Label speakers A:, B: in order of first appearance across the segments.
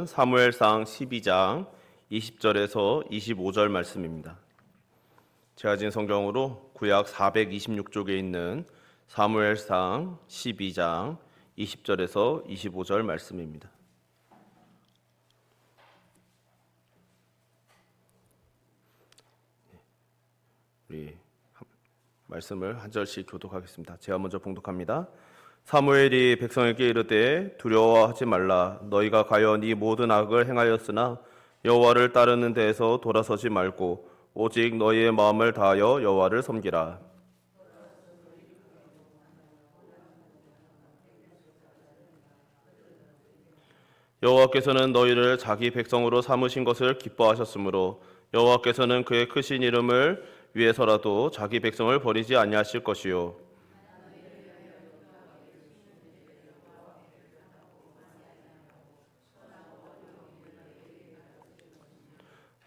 A: 사무엘상 12장 20절에서 25절 말씀입니다. 제가 진 성경으로 구약 426쪽에 있는 사무엘상 12장 20절에서 25절 말씀입니다. 우리 말씀을 한 절씩 교독하겠습니다. 제가 먼저 봉독합니다. 사무엘이 백성에게 이르되 두려워하지 말라. 너희가 과연 이 모든 악을 행하였으나 여호와를 따르는 데에서 돌아서지 말고 오직 너희의 마음을 다하여 여호와를 섬기라. 여호와께서는 너희를 자기 백성으로 삼으신 것을 기뻐하셨으므로 여호와께서는 그의 크신 이름을 위해서라도 자기 백성을 버리지 아니하실 것이요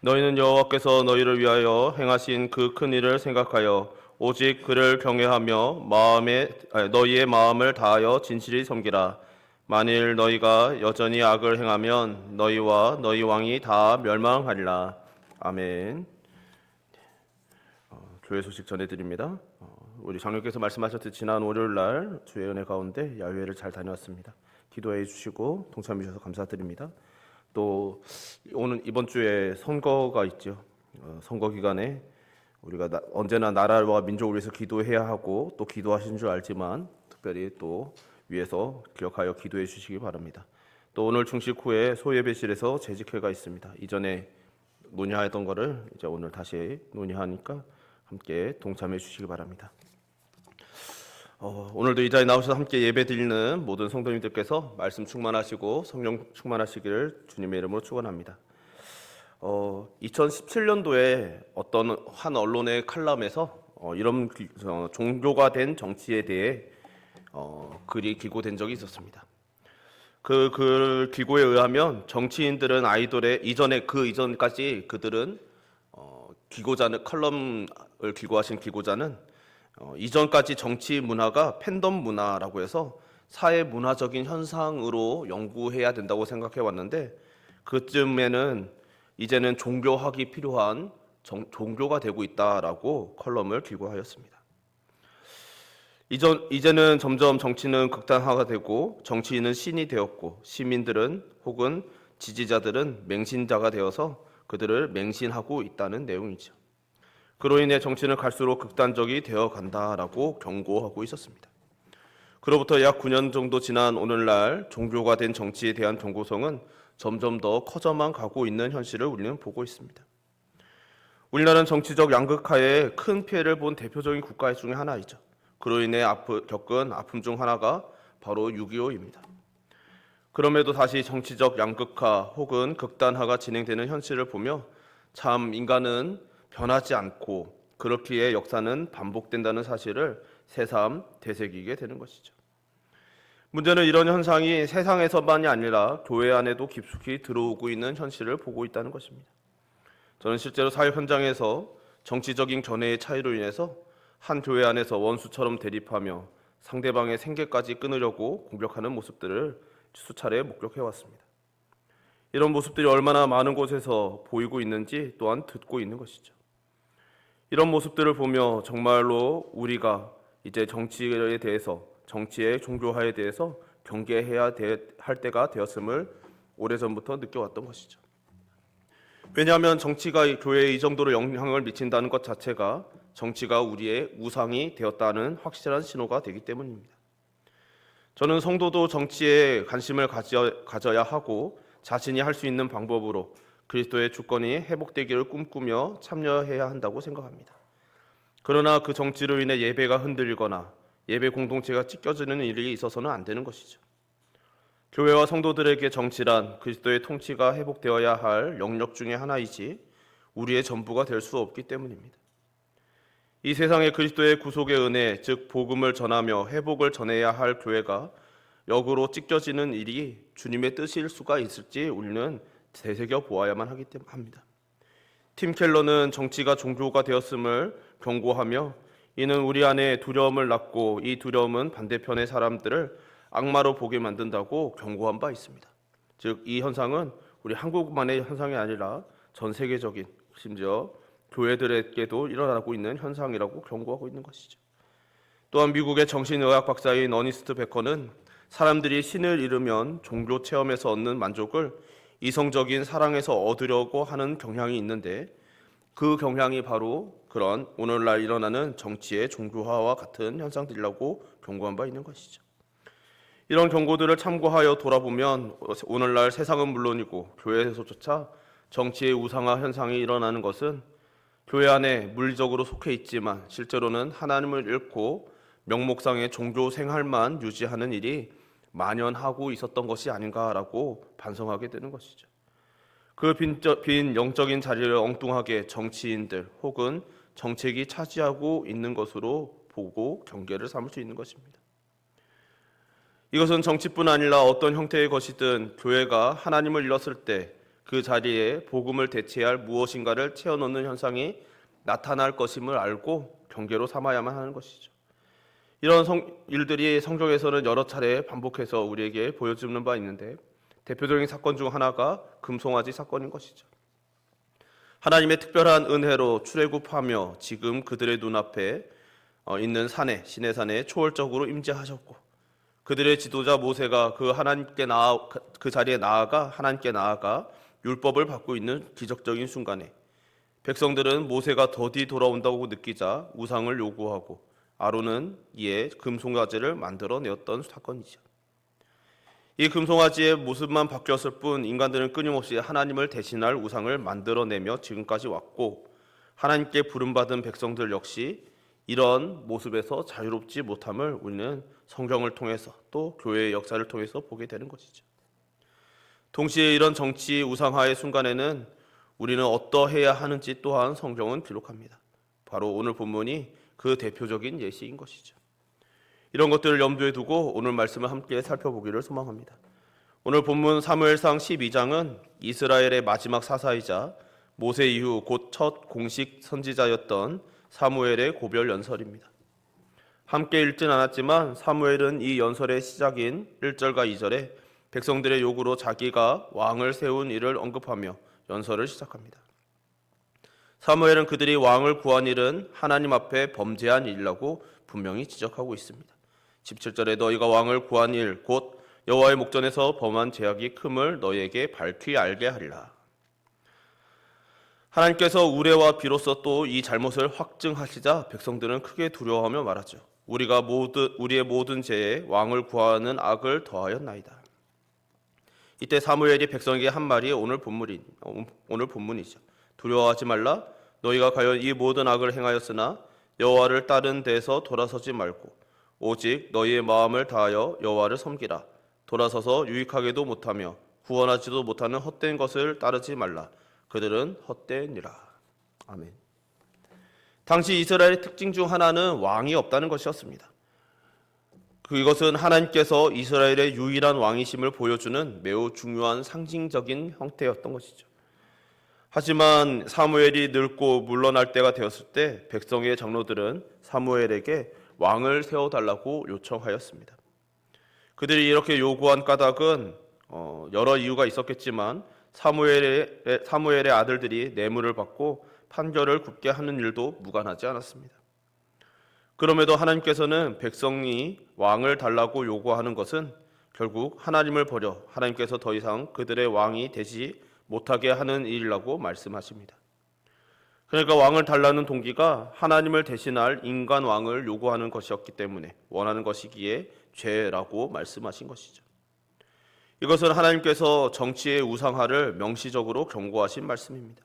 A: 너희는 여호와께서 너희를 위하여 행하신 그 큰 일을 생각하여 오직 그를 경외하며 너희의 마음을 다하여 진실히 섬기라. 만일 너희가 여전히 악을 행하면 너희와 너희 왕이 다 멸망하리라. 아멘. 교회 소식 전해드립니다. 우리 장로께서 말씀하셨듯이 지난 월요일날 주의 은혜 가운데 야외를 잘 다녀왔습니다. 기도해 주시고 동참해 주셔서 감사드립니다. 또 오늘 이번 주에 선거가 있죠. 선거 기간에 우리가 언제나 나라와 민족을 위해서 기도해야 하고 또 기도하신 줄 알지만 특별히 또 위해서 기억하여 기도해 주시기 바랍니다. 또 오늘 중식 후에 소예배실에서 재직회가 있습니다. 이전에 논의하던 거를 이제 오늘 다시 논의하니까 함께 동참해 주시기 바랍니다. 오늘도 이 자리에 나오셔서 함께 예배 드리는 모든 성도님들께서 말씀 충만하시고 성령 충만하시기를 주님의 이름으로 축원합니다. 2017년도에 어떤 한 언론의 칼럼에서 이런 종교가 된 정치에 대해 글이 기고된 적이 있었습니다. 그 글 기고에 의하면 정치인들은 그 이전까지 그들은 기고자는 컬럼을 기고하신 기고자는 이전까지 정치 문화가 팬덤 문화라고 해서 사회 문화적인 현상으로 연구해야 된다고 생각해 왔는데 그쯤에는 이제는 종교학이 필요한 종교가 되고 있다라고 컬럼을 기고하였습니다. 이제는 점점 정치는 극단화가 되고 정치인은 신이 되었고 시민들은 혹은 지지자들은 맹신자가 되어서 그들을 맹신하고 있다는 내용이죠. 그로 인해 정치는 갈수록 극단적이 되어 간다라고 경고하고 있었습니다. 그로부터 약 9년 정도 지난 오늘날 종교가 된 정치에 대한 경고성은 점점 더 커져만 가고 있는 현실을 우리는 보고 있습니다. 우리나라는 정치적 양극화에 큰 피해를 본 대표적인 국가 중에 하나이죠. 그로 인해 겪은 아픔 중 하나가 바로 6.25입니다. 그럼에도 다시 정치적 양극화 혹은 극단화가 진행되는 현실을 보며 참 인간은 변하지 않고 그렇기에 역사는 반복된다는 사실을 새삼 되새기게 되는 것이죠. 문제는 이런 현상이 세상에서만이 아니라 교회 안에도 깊숙이 들어오고 있는 현실을 보고 있다는 것입니다. 저는 실제로 사회 현장에서 정치적인 견해의 차이로 인해서 한 교회 안에서 원수처럼 대립하며 상대방의 생계까지 끊으려고 공격하는 모습들을 수차례 목격해왔습니다. 이런 모습들이 얼마나 많은 곳에서 보이고 있는지 또한 듣고 있는 것이죠. 이런 모습들을 보며 정말로 우리가 이제 정치에 대해서 정치의 종교화에 대해서 경계해야 할 때가 되었음을 오래전부터 느껴왔던 것이죠. 왜냐하면 정치가 교회에 이 정도로 영향을 미친다는 것 자체가 정치가 우리의 우상이 되었다는 확실한 신호가 되기 때문입니다. 저는 성도도 정치에 관심을 가져야 하고 자신이 할 수 있는 방법으로 그리스도의 주권이 회복되기를 꿈꾸며 참여해야 한다고 생각합니다. 그러나 그 정치로 인해 예배가 흔들리거나 예배 공동체가 찢겨지는 일이 있어서는 안 되는 것이죠. 교회와 성도들에게 정치란 그리스도의 통치가 회복되어야 할 영역 중에 하나이지 우리의 전부가 될 수 없기 때문입니다. 이 세상에 그리스도의 구속의 은혜, 즉 복음을 전하며 회복을 전해야 할 교회가 역으로 찢겨지는 일이 주님의 뜻일 수가 있을지 우리는 되새겨 보아야만 하기 때문입니다. 팀 켈러는 정치가 종교가 되었음을 경고하며 이는 우리 안에 두려움을 낳고 이 두려움은 반대편의 사람들을 악마로 보게 만든다고 경고한 바 있습니다. 즉 이 현상은 우리 한국만의 현상이 아니라 전 세계적인, 심지어 교회들에게도 일어나고 있는 현상이라고 경고하고 있는 것이죠. 또한 미국의 정신의학 박사인 어니스트 베커는 사람들이 신을 잃으면 종교 체험에서 얻는 만족을 이성적인 사랑에서 얻으려고 하는 경향이 있는데, 그 경향이 바로 그런 오늘날 일어나는 정치의 종교화와 같은 현상들이라고 경고한 바 있는 것이죠. 이런 경고들을 참고하여 돌아보면 오늘날 세상은 물론이고 교회에서조차 정치의 우상화 현상이 일어나는 것은 교회 안에 물리적으로 속해 있지만 실제로는 하나님을 잃고 명목상의 종교 생활만 유지하는 일이 만연하고 있었던 것이 아닌가라고 반성하게 되는 것이죠. 그 빈 영적인 자리를 엉뚱하게 정치인들 혹은 정책이 차지하고 있는 것으로 보고 경계를 삼을 수 있는 것입니다. 이것은 정치뿐 아니라 어떤 형태의 것이든 교회가 하나님을 잃었을 때 그 자리에 복음을 대체할 무엇인가를 채워넣는 현상이 나타날 것임을 알고 경계로 삼아야만 하는 것이죠. 이런 일들이 성경에서는 여러 차례 반복해서 우리에게 보여주는 바 있는데, 대표적인 사건 중 하나가 금송아지 사건인 것이죠. 하나님의 특별한 은혜로 출애굽하며 지금 그들의 눈앞에 있는 산에, 시내산에 초월적으로 임재하셨고, 그들의 지도자 모세가 그 자리에 나아가 하나님께 나아가 율법을 받고 있는 기적적인 순간에 백성들은 모세가 더디 돌아온다고 느끼자 우상을 요구하고 아론은 이에 금송아지를 만들어내었던 사건이죠. 이 금송아지의 모습만 바뀌었을 뿐 인간들은 끊임없이 하나님을 대신할 우상을 만들어내며 지금까지 왔고, 하나님께 부름받은 백성들 역시 이런 모습에서 자유롭지 못함을 우리는 성경을 통해서 또 교회의 역사를 통해서 보게 되는 것이죠. 동시에 이런 정치 우상화의 순간에는 우리는 어떠해야 하는지 또한 성경은 기록합니다. 바로 오늘 본문이 그 대표적인 예시인 것이죠. 이런 것들을 염두에 두고 오늘 말씀을 함께 살펴보기를 소망합니다. 오늘 본문 사무엘상 12장은 이스라엘의 마지막 사사이자 모세 이후 곧 첫 공식 선지자였던 사무엘의 고별 연설입니다. 함께 읽진 않았지만 사무엘은 이 연설의 시작인 1절과 2절에 백성들의 요구로 자기가 왕을 세운 일을 언급하며 연설을 시작합니다. 사무엘은 그들이 왕을 구한 일은 하나님 앞에 범죄한 일이라고 분명히 지적하고 있습니다. 17절에 너희가 왕을 구한 일 곧 여호와의 목전에서 범한 죄악이 큼을 너희에게 밝히 알게 하리라. 하나님께서 우레와 비로소 또 이 잘못을 확증하시자 백성들은 크게 두려워하며 말하죠. 우리의 모든 죄에 왕을 구하는 악을 더하였나이다. 이때 사무엘이 백성에게 한 말이 오늘 본문이죠. 두려워하지 말라. 너희가 과연 이 모든 악을 행하였으나 여호와를 따른 데에서 돌아서지 말고 오직 너희의 마음을 다하여 여호와를 섬기라. 돌아서서 유익하게도 못하며 구원하지도 못하는 헛된 것을 따르지 말라. 그들은 헛되니라. 아멘. 당시 이스라엘의 특징 중 하나는 왕이 없다는 것이었습니다. 이것은 하나님께서 이스라엘의 유일한 왕이심을 보여주는 매우 중요한 상징적인 형태였던 것이죠. 하지만 사무엘이 늙고 물러날 때가 되었을 때 백성의 장로들은 사무엘에게 왕을 세워달라고 요청하였습니다. 그들이 이렇게 요구한 까닭은 여러 이유가 있었겠지만 사무엘의 아들들이 뇌물을 받고 판결을 굽게 하는 일도 무관하지 않았습니다. 그럼에도 하나님께서는 백성이 왕을 달라고 요구하는 것은 결국 하나님을 버려 하나님께서 더 이상 그들의 왕이 되지 못하게 하는 일이라고 말씀하십니다. 그러니까 왕을 달라는 동기가 하나님을 대신할 인간 왕을 요구하는 것이었기 때문에 원하는 것이기에 죄라고 말씀하신 것이죠. 이것은 하나님께서 정치의 우상화를 명시적으로 경고하신 말씀입니다.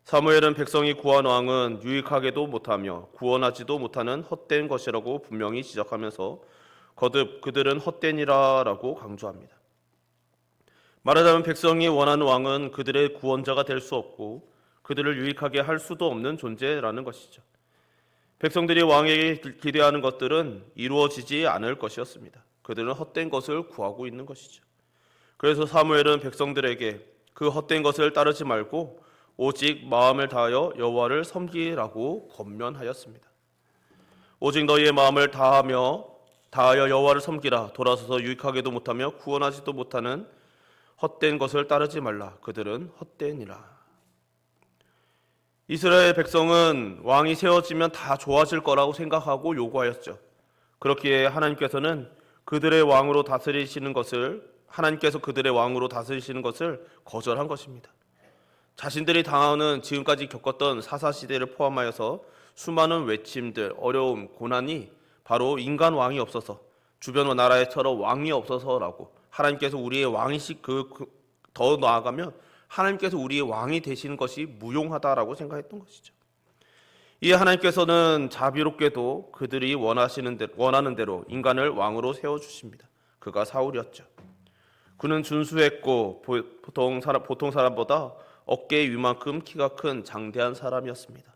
A: 사무엘은 백성이 구한 왕은 유익하게도 못하며 구원하지도 못하는 헛된 것이라고 분명히 지적하면서 거듭 그들은 헛되니라라고 강조합니다. 말하자면 백성이 원하는 왕은 그들의 구원자가 될 수 없고 그들을 유익하게 할 수도 없는 존재라는 것이죠. 백성들이 왕에게 기대하는 것들은 이루어지지 않을 것이었습니다. 그들은 헛된 것을 구하고 있는 것이죠. 그래서 사무엘은 백성들에게 그 헛된 것을 따르지 말고 오직 마음을 다하여 여호와를 섬기라고 권면하였습니다. 오직 너희의 마음을 다하여 여호와를 섬기라. 돌아서서 유익하게도 못하며 구원하지도 못하는 헛된 것을 따르지 말라. 그들은 헛되니라. 이스라엘 백성은 왕이 세워지면 다 좋아질 거라고 생각하고 요구하였죠. 그렇기에 하나님께서 그들의 왕으로 다스리시는 것을 거절한 것입니다. 자신들이 당하는 지금까지 겪었던 사사시대를 포함하여서 수많은 외침들, 어려움, 고난이 바로 인간 왕이 없어서, 주변 나라에처럼 왕이 없어서라고, 하나님께서 우리의 왕이시 더 나아가면 하나님께서 우리의 왕이 되시는 것이 무용하다라고 생각했던 것이죠. 이에 하나님께서는 자비롭게도 그들이 원하는 대로 인간을 왕으로 세워주십니다. 그가 사울이었죠. 그는 준수했고 보통 사람보다 어깨 위만큼 키가 큰 장대한 사람이었습니다.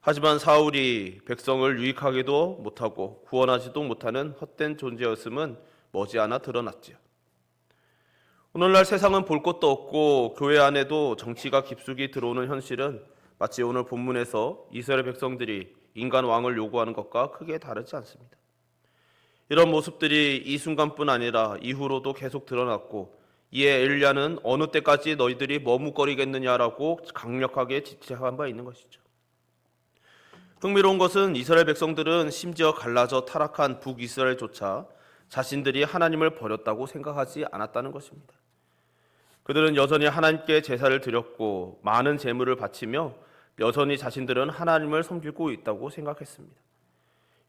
A: 하지만 사울이 백성을 유익하게도 못하고 구원하지도 못하는 헛된 존재였음은 머지않아 드러났지요. 오늘날 세상은 볼 것도 없고 교회 안에도 정치가 깊숙이 들어오는 현실은 마치 오늘 본문에서 이스라엘 백성들이 인간 왕을 요구하는 것과 크게 다르지 않습니다. 이런 모습들이 이 순간뿐 아니라 이후로도 계속 드러났고, 이에 엘리야는 어느 때까지 너희들이 머뭇거리겠느냐라고 강력하게 지적한 바 있는 것이죠. 흥미로운 것은 이스라엘 백성들은 심지어 갈라져 타락한 북이스라엘조차 자신들이 하나님을 버렸다고 생각하지 않았다는 것입니다. 그들은 여전히 하나님께 제사를 드렸고 많은 제물을 바치며 여전히 자신들은 하나님을 섬기고 있다고 생각했습니다.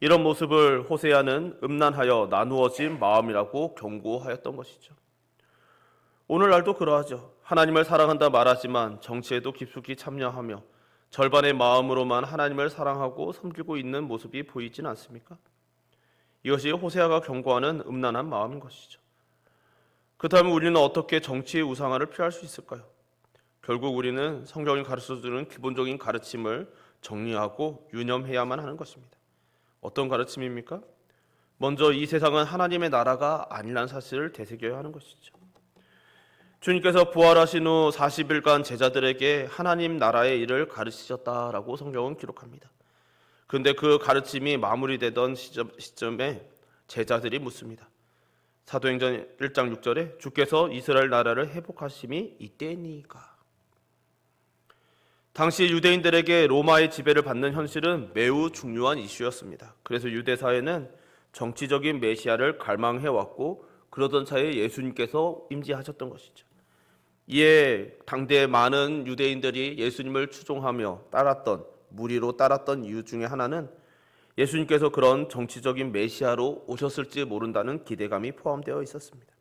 A: 이런 모습을 호세아는 음란하여 나누어진 마음이라고 경고하였던 것이죠. 오늘날도 그러하죠. 하나님을 사랑한다 말하지만 정치에도 깊숙이 참여하며 절반의 마음으로만 하나님을 사랑하고 섬기고 있는 모습이 보이진 않습니까? 이것이 호세아가 경고하는 음란한 마음인 것이죠. 그렇다면 우리는 어떻게 정치의 우상화를 피할 수 있을까요? 결국 우리는 성경이 가르쳐주는 기본적인 가르침을 정리하고 유념해야만 하는 것입니다. 어떤 가르침입니까? 먼저 이 세상은 하나님의 나라가 아니라는 사실을 되새겨야 하는 것이죠. 주님께서 부활하신 후 40일간 제자들에게 하나님 나라의 일을 가르치셨다라고 성경은 기록합니다. 그런데 그 가르침이 마무리되던 시점에 제자들이 묻습니다. 사도행전 1장 6절에 주께서 이스라엘 나라를 회복하심이 이때니까. 당시 유대인들에게 로마의 지배를 받는 현실은 매우 중요한 이슈였습니다. 그래서 유대 사회는 정치적인 메시아를 갈망해왔고 그러던 차에 예수님께서 임재하셨던 것이죠. 이에 당대의 많은 유대인들이 예수님을 추종하며 무리로 따랐던 이유 중에 하나는 예수님께서 그런 정치적인 메시아로 오셨을지 모른다는 기대감이 포함되어 있었습니다.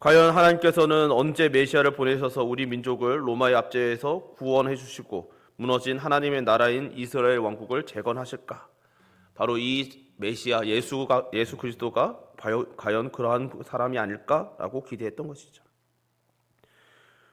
A: 과연 하나님께서는 언제 메시아를 보내셔서 우리 민족을 로마의 압제에서 구원해 주시고 무너진 하나님의 나라인 이스라엘 왕국을 재건하실까? 바로 이 메시아 예수 그리스도가 과연 그러한 사람이 아닐까라고 기대했던 것이죠.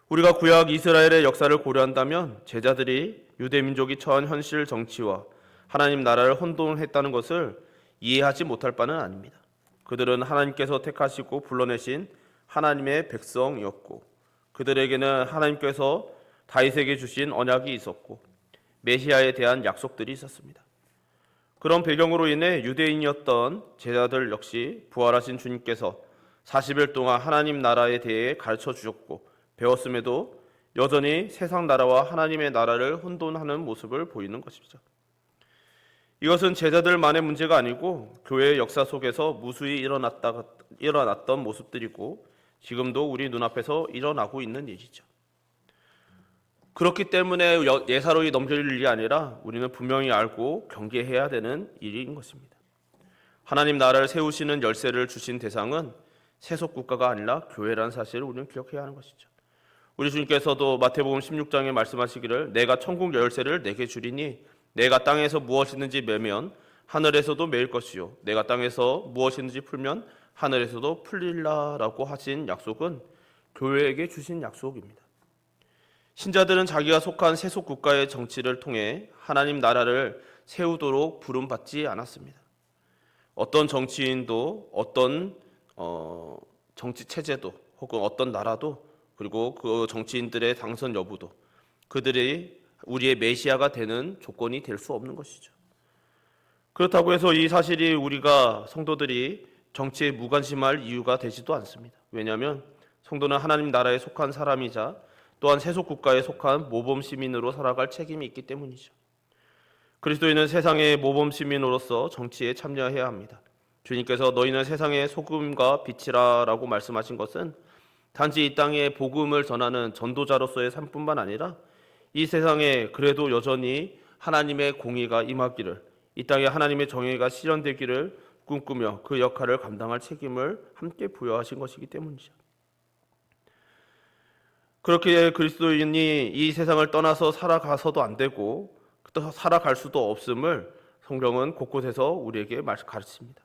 A: 우리가 구약 이스라엘의 역사를 고려한다면 제자들이 유대 민족이 처한 현실 정치와 하나님 나라를 혼돈했다는 것을 이해하지 못할 바는 아닙니다. 그들은 하나님께서 택하시고 불러내신 하나님의 백성이었고 그들에게는 하나님께서 다윗에게 주신 언약이 있었고 메시아에 대한 약속들이 있었습니다. 그런 배경으로 인해 유대인이었던 제자들 역시 부활하신 주님께서 40일 동안 하나님 나라에 대해 가르쳐 주셨고 배웠음에도 여전히 세상 나라와 하나님의 나라를 혼돈하는 모습을 보이는 것이죠. 이것은 제자들만의 문제가 아니고 교회의 역사 속에서 무수히 일어났던 모습들이고 지금도 우리 눈앞에서 일어나고 있는 일이죠. 그렇기 때문에 예사로이 넘길 일이 아니라 우리는 분명히 알고 경계해야 되는 일인 것입니다. 하나님 나라를 세우시는 열쇠를 주신 대상은 세속 국가가 아니라 교회라는 사실을 우리는 기억해야 하는 것이죠. 우리 주님께서도 마태복음 16장에 말씀하시기를 내가 천국 열쇠를 내게 주리니 내가 땅에서 무엇이든지 매면 하늘에서도 매일 것이요 내가 땅에서 무엇이든지 풀면 하늘에서도 풀리라라고 하신 약속은 교회에게 주신 약속입니다. 신자들은 자기가 속한 세속 국가의 정치를 통해 하나님 나라를 세우도록 부름받지 않았습니다. 어떤 정치인도 어떤 정치 체제도 혹은 어떤 나라도 그리고 그 정치인들의 당선 여부도 그들이 우리의 메시아가 되는 조건이 될 수 없는 것이죠. 그렇다고 해서 이 사실이 우리가 성도들이 정치에 무관심할 이유가 되지도 않습니다. 왜냐하면 성도는 하나님 나라에 속한 사람이자 또한 세속 국가에 속한 모범 시민으로 살아갈 책임이 있기 때문이죠. 그리스도인은 세상의 모범 시민으로서 정치에 참여해야 합니다. 주님께서 너희는 세상의 소금과 빛이라라고 말씀하신 것은 단지 이 땅에 복음을 전하는 전도자로서의 삶뿐만 아니라 이 세상에 그래도 여전히 하나님의 공의가 임하기를, 이 땅에 하나님의 정의가 실현되기를 꿈꾸며 그 역할을 감당할 책임을 함께 부여하신 것이기 때문이죠. 그렇게 그리스도인이 이 세상을 떠나서 살아가서도 안 되고 또 살아갈 수도 없음을 성경은 곳곳에서 우리에게 가르칩니다.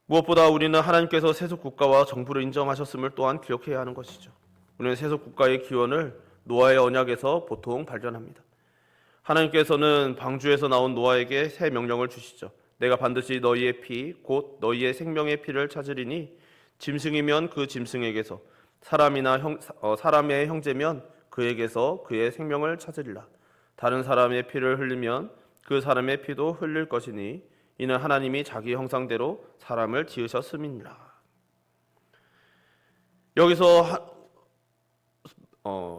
A: 무엇보다 우리는 하나님께서 세속 국가와 정부를 인정하셨음을 또한 기억해야 하는 것이죠. 우리는 세속 국가의 기원을 노아의 언약에서 보통 발견합니다. 하나님께서는 방주에서 나온 노아에게 새 명령을 주시죠. 내가 반드시 너희의 피, 곧 너희의 생명의 피를 찾으리니 짐승이면 그 짐승에게서 사람의 형제면 그에게서 그의 생명을 찾으리라. 다른 사람의 피를 흘리면 그 사람의 피도 흘릴 것이니 이는 하나님이 자기 형상대로 사람을 지으셨음이니라. 여기서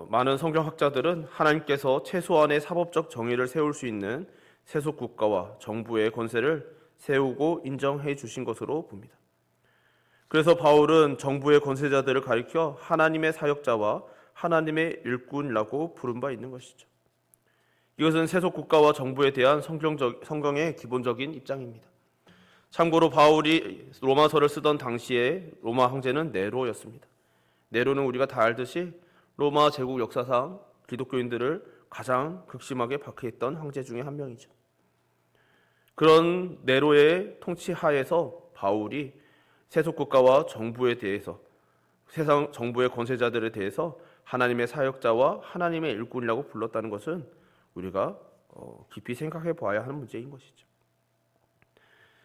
A: 많은 성경학자들은 하나님께서 최소한의 사법적 정의를 세울 수 있는 세속 국가와 정부의 권세를 세우고 인정해 주신 것으로 봅니다. 그래서 바울은 정부의 권세자들을 가리켜 하나님의 사역자와 하나님의 일꾼이라고 부른 바 있는 것이죠. 이것은 세속 국가와 정부에 대한 성경의 기본적인 입장입니다. 참고로 바울이 로마서를 쓰던 당시에 로마 황제는 네로였습니다. 네로는 우리가 다 알듯이 로마 제국 역사상 기독교인들을 가장 극심하게 박해했던 황제 중에 한 명이죠. 그런 네로의 통치 하에서 바울이 세속 국가와 정부에 대해서, 세상 정부의 권세자들에 대해서 하나님의 사역자와 하나님의 일꾼이라고 불렀다는 것은 우리가 깊이 생각해 봐야 하는 문제인 것이죠.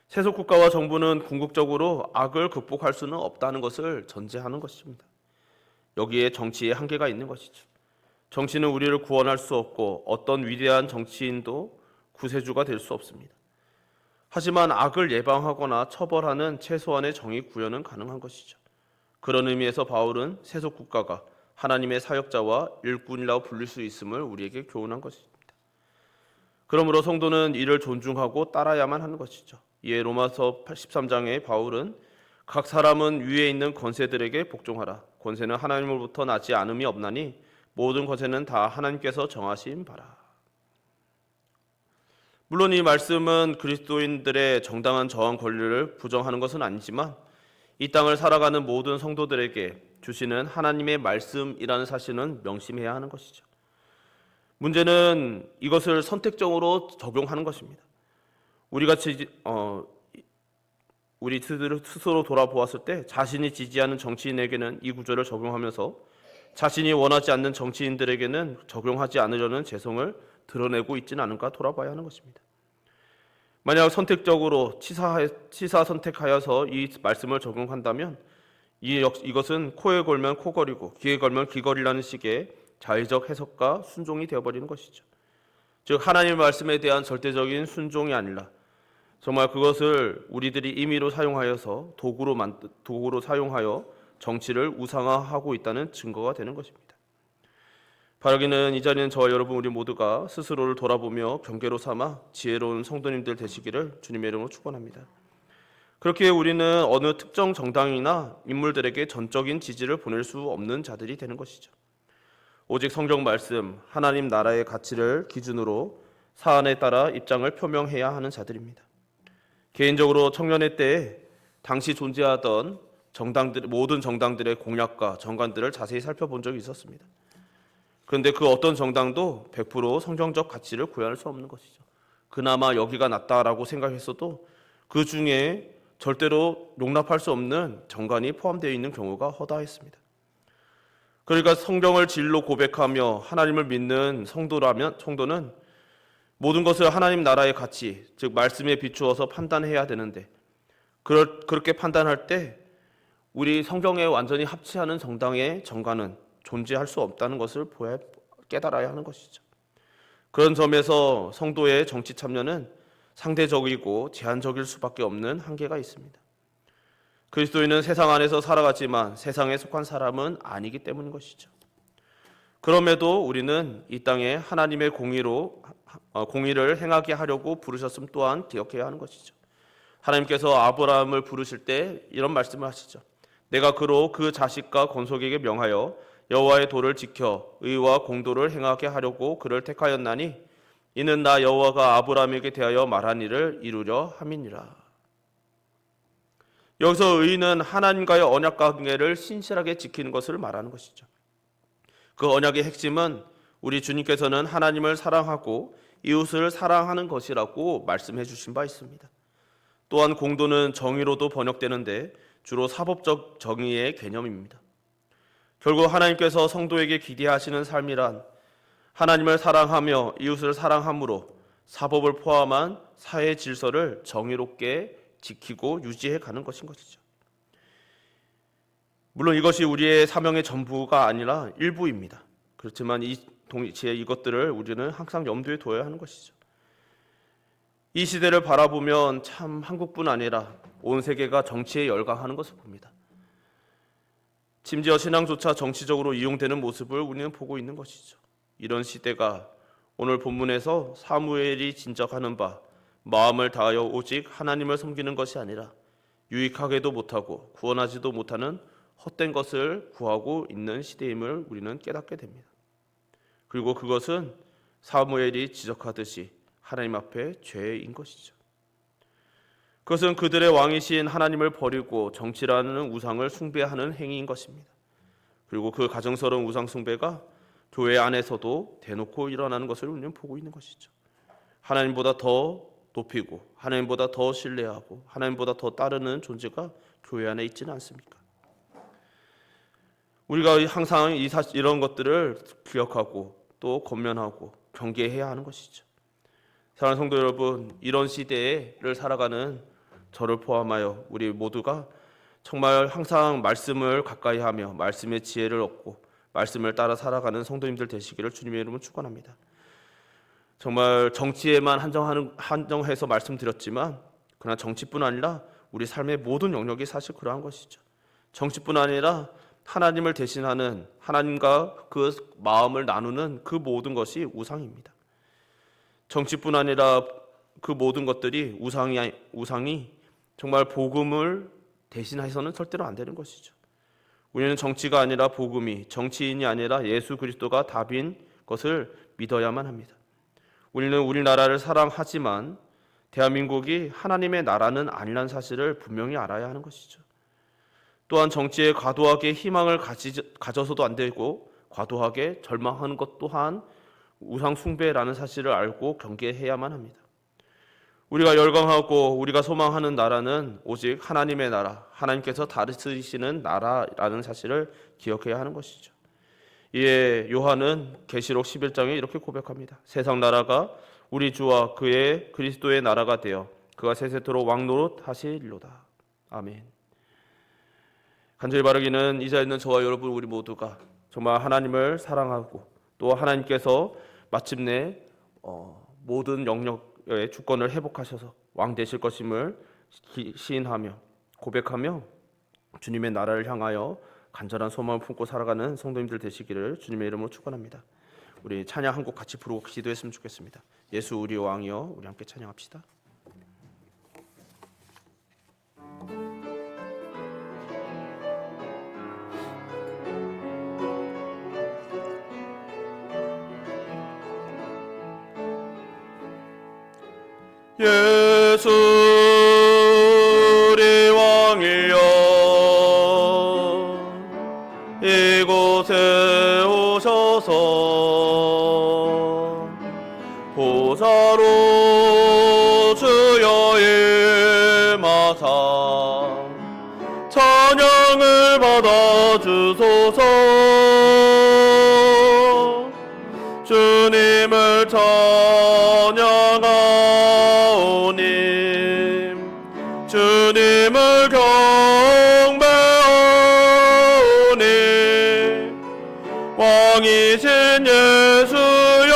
A: 세속 국가와 정부는 궁극적으로 악을 극복할 수는 없다는 것을 전제하는 것입니다. 여기에 정치의 한계가 있는 것이죠. 정치는 우리를 구원할 수 없고 어떤 위대한 정치인도 구세주가 될 수 없습니다. 하지만 악을 예방하거나 처벌하는 최소한의 정의 구현은 가능한 것이죠. 그런 의미에서 바울은 세속 국가가 하나님의 사역자와 일꾼이라고 불릴 수 있음을 우리에게 교훈한 것입니다. 그러므로 성도는 이를 존중하고 따라야만 하는 것이죠. 이에 로마서 13장에 바울은 각 사람은 위에 있는 권세들에게 복종하라. 권세는 하나님으로부터 나지 않음이 없나니 모든 권세는 다 하나님께서 정하신 바라. 물론 이 말씀은 그리스도인들의 정당한 저항 권리를 부정하는 것은 아니지만 이 땅을 살아가는 모든 성도들에게 주시는 하나님의 말씀이라는 사실은 명심해야 하는 것이죠. 문제는 이것을 선택적으로 적용하는 것입니다. 우리 스스로 돌아보았을 때 자신이 지지하는 정치인에게는 이 구조를 적용하면서 자신이 원하지 않는 정치인들에게는 적용하지 않으려는 재성을 드러내고 있지는 않은가 돌아봐야 하는 것입니다. 만약 선택적으로 치사 선택하여서 이 말씀을 적용한다면 이것은 코에 걸면 코걸이고 귀에 걸면 귀걸이라는 식의 자의적 해석과 순종이 되어버리는 것이죠. 즉 하나님의 말씀에 대한 절대적인 순종이 아니라 정말 그것을 우리들이 임의로 사용하여서 도구로 사용하여 정치를 우상화하고 있다는 증거가 되는 것입니다. 바라기는 이 자리는 저와 여러분 우리 모두가 스스로를 돌아보며 경계로 삼아 지혜로운 성도님들 되시기를 주님의 이름으로 축원합니다. 그렇게 우리는 어느 특정 정당이나 인물들에게 전적인 지지를 보낼 수 없는 자들이 되는 것이죠. 오직 성경 말씀, 하나님 나라의 가치를 기준으로 사안에 따라 입장을 표명해야 하는 자들입니다. 개인적으로 청년의 때에 당시 존재하던 모든 정당들의 공약과 정관들을 자세히 살펴본 적이 있었습니다. 그런데 그 어떤 정당도 100% 성경적 가치를 구현할 수 없는 것이죠. 그나마 여기가 낫다라고 생각했어도 그 중에 절대로 용납할 수 없는 정관이 포함되어 있는 경우가 허다했습니다. 그러니까 성경을 진리로 고백하며 하나님을 믿는 성도는 모든 것을 하나님 나라의 가치, 즉 말씀에 비추어서 판단해야 되는데 그렇게 판단할 때 우리 성경에 완전히 합치하는 정당의 정관은 존재할 수 없다는 것을 깨달아야 하는 것이죠. 그런 점에서 성도의 정치 참여는 상대적이고 제한적일 수밖에 없는 한계가 있습니다. 그리스도인은 세상 안에서 살아가지만 세상에 속한 사람은 아니기 때문인 것이죠. 그럼에도 우리는 이 땅에 하나님의 공의를 행하게 하려고 부르셨음 또한 기억해야 하는 것이죠. 하나님께서 아브라함을 부르실 때 이런 말씀을 하시죠. 내가 그로 그 자식과 건속에게 명하여 여호와의 도를 지켜 의와 공도를 행하게 하려고 그를 택하였나니 이는 나 여호와가 아브라함에게 대하여 말한 일을 이루려 함이니라. 여기서 의는 하나님과의 언약 관계를 신실하게 지키는 것을 말하는 것이죠. 그 언약의 핵심은 우리 주님께서는 하나님을 사랑하고 이웃을 사랑하는 것이라고 말씀해 주신 바 있습니다. 또한 공도는 정의로도 번역되는데 주로 사법적 정의의 개념입니다. 결국 하나님께서 성도에게 기대하시는 삶이란 하나님을 사랑하며 이웃을 사랑함으로 사법을 포함한 사회 질서를 정의롭게 지키고 유지해 가는 것인 것이죠. 물론 이것이 우리의 사명의 전부가 아니라 일부입니다. 그렇지만 동시에 이것들을 우리는 항상 염두에 둬야 하는 것이죠. 이 시대를 바라보면 참 한국뿐 아니라 온 세계가 정치에 열광하는 것을 봅니다. 심지어 신앙조차 정치적으로 이용되는 모습을 우리는 보고 있는 것이죠. 이런 시대가 오늘 본문에서 사무엘이 진적하는 바 마음을 다하여 오직 하나님을 섬기는 것이 아니라 유익하게도 못하고 구원하지도 못하는 헛된 것을 구하고 있는 시대임을 우리는 깨닫게 됩니다. 그리고 그것은 사무엘이 지적하듯이 하나님 앞에 죄인 것이죠. 그것은 그들의 왕이신 하나님을 버리고 정치라는 우상을 숭배하는 행위인 것입니다. 그리고 그 가정스러운 우상 숭배가 교회 안에서도 대놓고 일어나는 것을 우리는 보고 있는 것이죠. 하나님보다 더 높이고 하나님보다 더 신뢰하고 하나님보다 더 따르는 존재가 교회 안에 있지는 않습니까? 우리가 항상 이런 것들을 기억하고 또 권면하고 경계해야 하는 것이죠. 사랑하는 성도 여러분, 이런 시대를 살아가는 저를 포함하여 우리 모두가 정말 항상 말씀을 가까이 하며 말씀의 지혜를 얻고 말씀을 따라 살아가는 성도님들 되시기를 주님의 이름으로 축원합니다. 정말 정치에만 한정해서 말씀드렸지만 그러나 정치뿐 아니라 우리 삶의 모든 영역이 사실 그러한 것이죠. 정치뿐 아니라 하나님을 대신하는 하나님과 그 마음을 나누는 그 모든 것이 우상입니다. 정치뿐 아니라 그 모든 것들이 우상이 정말 복음을 대신해서는 절대로 안 되는 것이죠. 우리는 정치가 아니라 복음이, 정치인이 아니라 예수 그리스도가 답인 것을 믿어야만 합니다. 우리는 우리나라를 사랑하지만 대한민국이 하나님의 나라는 아니라는 사실을 분명히 알아야 하는 것이죠. 또한 정치에 과도하게 희망을 가져서도 안 되고 과도하게 절망하는 것 또한 우상 숭배라는 사실을 알고 경계해야만 합니다. 우리가 열광하고 우리가 소망하는 나라는 오직 하나님의 나라, 하나님께서 다스리시는 나라라는 사실을 기억해야 하는 것이죠. 이에 요한은 계시록 11장에 이렇게 고백합니다. 세상 나라가 우리 주와 그의 그리스도의 나라가 되어 그가 세세토록 왕노릇 하시리로다. 아멘. 간절히 바라기는 이 자리에 있는 저와 여러분 우리 모두가 정말 하나님을 사랑하고 또 하나님께서 마침내 모든 영역의 주권을 회복하셔서 왕 되실 것임을 시인하며 고백하며 주님의 나라를 향하여 간절한 소망을 품고 살아가는 성도님들 되시기를 주님의 이름으로 축원합니다. 우리 찬양 한 곡 같이 부르고 기도했으면 좋겠습니다. 예수 우리 왕이여, 우리 함께 찬양합시다. 예수 우리 왕이여, 이곳에 오셔서 보좌로 주여 임하사 찬양을 받아주소서. 주님을 찬양하오니 주님을 경배하오니 왕이신 예수여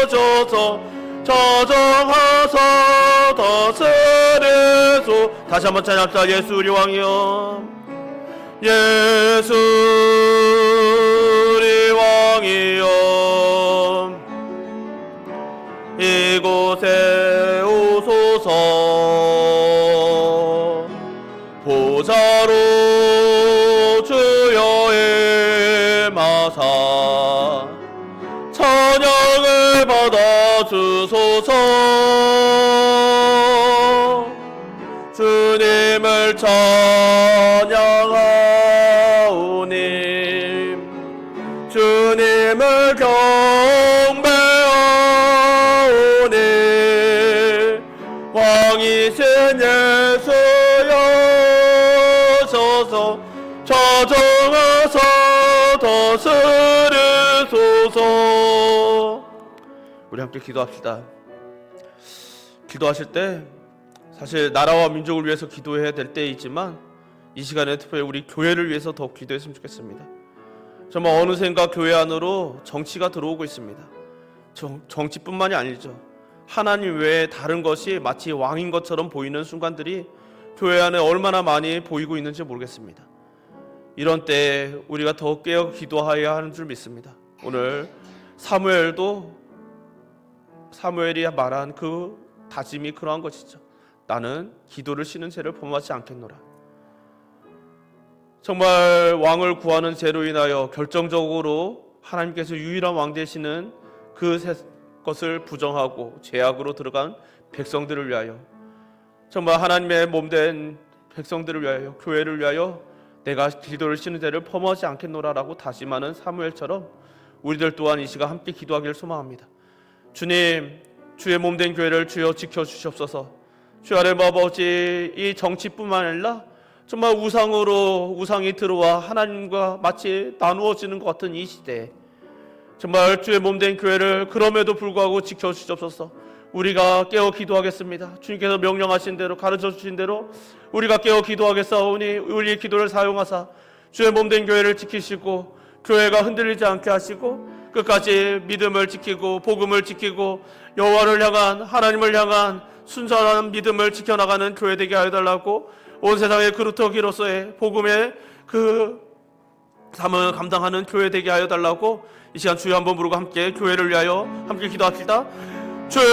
A: 오셔서 자정하사 다스리소. 다시 한번 찬양합시다. 예수 우리 왕이여, 예수 우리 왕이여, 이곳에 오소서. 보좌로 주여 임하사 찬양을 받아주소서. 주님을 찬양하오니 주님을 경배하오니 왕이신 예수여셔서 자정하사 다스리소서. 우리 함께 기도합시다. 기도하실 때 사실 나라와 민족을 위해서 기도해야 될 때이지만 이 시간에 특별히 우리 교회를 위해서 더욱 기도했으면 좋겠습니다. 정말 어느샌가 교회 안으로 정치가 들어오고 있습니다. 정치뿐만이 아니죠. 하나님 외에 다른 것이 마치 왕인 것처럼 보이는 순간들이 교회 안에 얼마나 많이 보이고 있는지 모르겠습니다. 이런 때에 우리가 더 깨어 기도해야 하는 줄 믿습니다. 오늘 사무엘이 말한 그 다짐이 그러한 것이죠. 나는 기도를 쉬는 죄를 범하지 않겠노라. 정말 왕을 구하는 죄로 인하여 결정적으로 하나님께서 유일한 왕 되시는 그 것을 부정하고 죄악으로 들어간 백성들을 위하여, 정말 하나님의 몸된 백성들을 위하여, 교회를 위하여 내가 기도를 쉬는 죄를 범하지 않겠노라라고 다짐하는 사무엘처럼 우리들 또한 이 시간 함께 기도하기를 소망합니다. 주님, 주의 몸된 교회를 주여 지켜주시옵소서. 주 하나님 아버지, 이 정치뿐만 아니라 정말 우상이 들어와 하나님과 마치 나누어지는 것 같은 이 시대에 정말 주의 몸된 교회를 그럼에도 불구하고 지켜주시옵소서. 우리가 깨어 기도하겠습니다. 주님께서 명령하신 대로, 가르쳐 주신 대로 우리가 깨어 기도하겠사오니 우리의 기도를 사용하사 주의 몸된 교회를 지키시고 교회가 흔들리지 않게 하시고 끝까지 믿음을 지키고 복음을 지키고 여호와를 향한, 하나님을 향한 순전한 믿음을 지켜나가는 교회 되게 하여 달라고, 온 세상의 그루터기로서의 복음의 그 삶을 감당하는 교회 되게 하여 달라고 이 시간 주여 한번 부르고 함께 교회를 위하여 함께 기도합시다. 주여,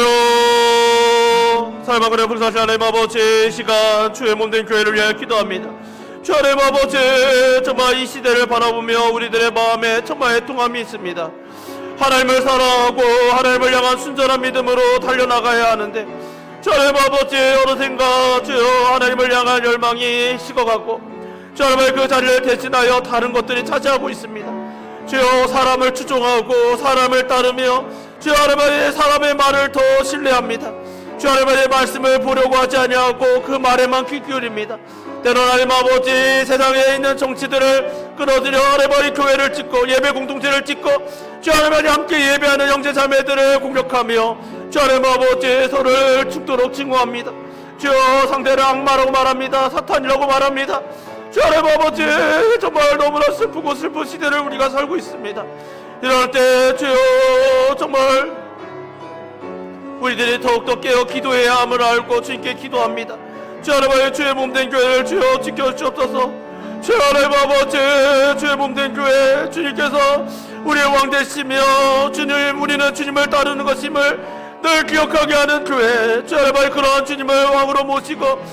A: 살만그래 불사시 하나님 아버지, 이 시간 주의 몸된 교회를 위하여 기도합니다. 주 하나님 아버지, 정말 이 시대를 바라보며 우리들의 마음에 정말 애통함이 있습니다. 하나님을 사랑하고 하나님을 향한 순전한 믿음으로 달려나가야 하는데 주 하나님 아버지, 어느샌가 주여 하나님을 향한 열망이 식어가고 주 하나님의 그 자리를 대신하여 다른 것들이 차지하고 있습니다. 주여, 사람을 추종하고 사람을 따르며 주여 하나님의 사람의 말을 더 신뢰합니다. 주 하나님의 말씀을 보려고 하지 아니하고 그 말에만 귀 기울입니다. 때로는 하나님 아버지, 세상에 있는 정치들을 끌어들여 하나님의 교회를 짓고 예배 공동체를 짓고 주 하나님과 함께 예배하는 형제자매들을 공격하며 주 하나님 아버지, 서로를 죽도록 징후합니다. 주여, 상대를 악마라고 말합니다. 사탄이라고 말합니다. 주 하나님 아버지, 정말 너무나 슬프고 슬픈 시대를 우리가 살고 있습니다. 이럴 때 주여, 정말 우리들이 더욱더 깨어 기도해야 함을 알고 주님께 기도합니다. 주 하나님, 주의 몸된 교회를 주여 지켜주옵소서. 주 하나님 아버지, 주의 몸된 교회, 주님께서 우리의 왕 되시며 주님, 우리는 주님을 따르는 것임을 늘 기억하게 하는 교회, 주 하나님, 그러한 주님을 왕으로 모시고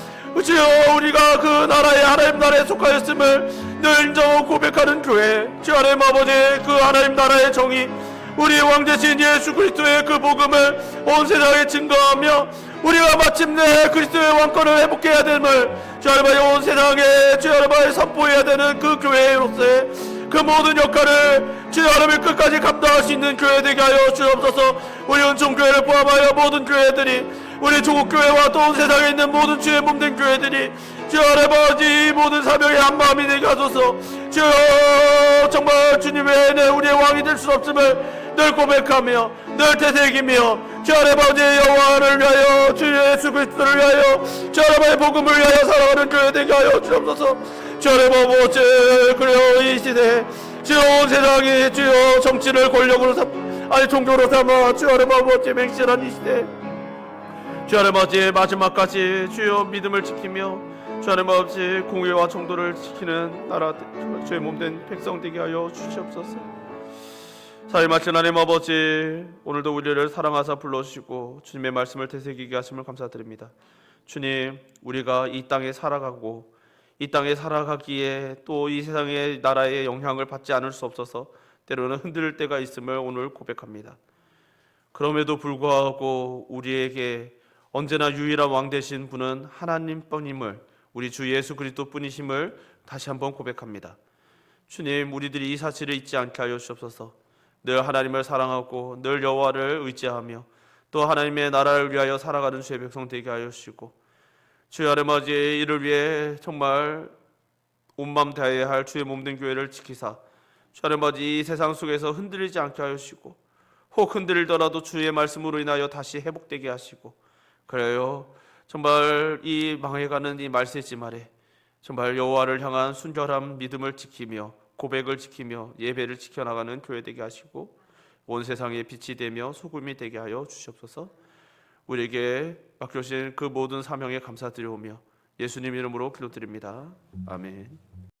A: 주여, 우리가 그 나라의 하나님 나라에 속하였음을 늘 인정하고 고백하는 교회, 주 하나님 아버지, 그 하나님 나라의 정의, 우리의 왕 되신 예수 그리스도의 그 복음을 온 세상에 증거하며 우리가 마침내 그리스도의 왕권을 회복해야 됨을 주 하나님 온 세상에 주 하나님 선포해야 되는 그 교회로서의 그 모든 역할을 주 하나님 끝까지 감당할 수 있는 교회 되게 하여 주옵소서. 우리 은총교회를 포함하여 모든 교회들이, 우리 조국교회와 또 온 세상에 있는 모든 주의 몸된 교회들이 주 하나님 모든 사명의 한 마음이 되게 하소서. 주여, 정말 주님 외에는 우리의 왕이 될 수 없음을 늘 고백하며 늘 되새기며 주 하나님의 여호와를 위하여, 주 예수 그리스도를 위하여, 주 하나님의 복음을 위하여 살아가는 교회 되게 하여 주옵소서. 주 하나님 아버지, 그래요, 이 시대에 주여, 온 세상이 주여 정치를 권력으로 종교로 삼아 주 하나님 아버지 맹신한 이 시대, 주 하나님 아버지 마지막까지 주여 믿음을 지키며 주 하나님 아버지 공의와 정도를 지키는 나라 주의 몸된 백성 되게 하여 주시옵소서. 사일맞은 하나님 아버지, 오늘도 우리를 사랑하사 불러주시고 주님의 말씀을 되새기게 하심을 감사드립니다. 주님, 우리가 이 땅에 살아가고 이 땅에 살아가기에 또 이 세상의 나라의 영향을 받지 않을 수 없어서 때로는 흔들릴 때가 있음을 오늘 고백합니다. 그럼에도 불구하고 우리에게 언제나 유일한 왕 되신 분은 하나님뿐임을, 우리 주 예수 그리스도뿐이심을 다시 한번 고백합니다. 주님, 우리들이 이 사실을 잊지 않게 하여 주옵소서. 늘 하나님을 사랑하고 늘 여호와를 의지하며 또 하나님의 나라를 위하여 살아가는 주의 백성 되게 하여 주시고, 주의 하나님 아버지 이를 위해 정말 온 마음 다해야 할 주의 몸된 교회를 지키사 주 하나님 아버지 이 세상 속에서 흔들리지 않게 하여 주시고, 혹 흔들리더라도 주의 말씀으로 인하여 다시 회복되게 하시고, 그래요 정말 이 망해가는 이 말세지 말에 정말 여호와를 향한 순결한 믿음을 지키며 고백을 지키며 예배를 지켜나가는 교회 되게 하시고, 온 세상에 빛이 되며 소금이 되게 하여 주시옵소서. 우리에게 맡겨주신 그 모든 사명에 감사드리오며 예수님 이름으로 기도드립니다. 아멘.